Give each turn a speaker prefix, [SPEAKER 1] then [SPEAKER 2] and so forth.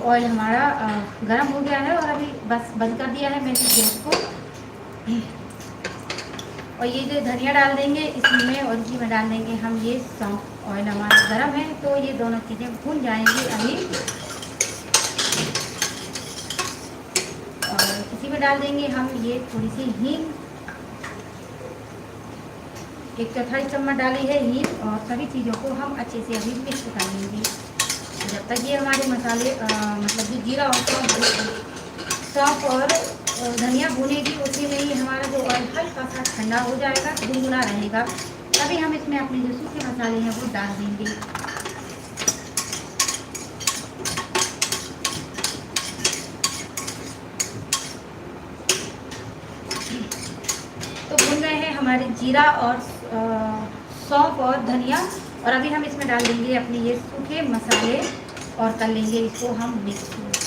[SPEAKER 1] Oil हमारा गर्म हो गया है और अभी बस बंद कर दिया है मैंने गैस को। और ये जो धनिया डाल देंगे इसमें और इसी में डाल देंगे हम ये सौंफ। ऑयल हमारा गर्म है तो ये दोनों चीज़ें भून जाएंगी अभी। और इसी में डाल देंगे हम ये थोड़ी सी हींग, 1/4 चम्मच डाली है हींग। और सभी चीज़ों को हम अच्छे से अभी मिक्स कर लेंगे जब तक ये हमारे मसाले मतलब जो जीरा और सौंफ और धनिया भुनेगी उसी में ही हमारा जो ऑयल हल्का सा ठंडा हो जाएगा, गुनगुना रहेगा, तभी हम इसमें अपने जो सूखे मसाले हैं वो डाल देंगे। तो भुन गए हैं हमारे जीरा और सौंफ और धनिया। और अभी हम इसमें डाल देंगे अपने ये सूखे मसाले और कर लेंगे इसको हम मिक्स।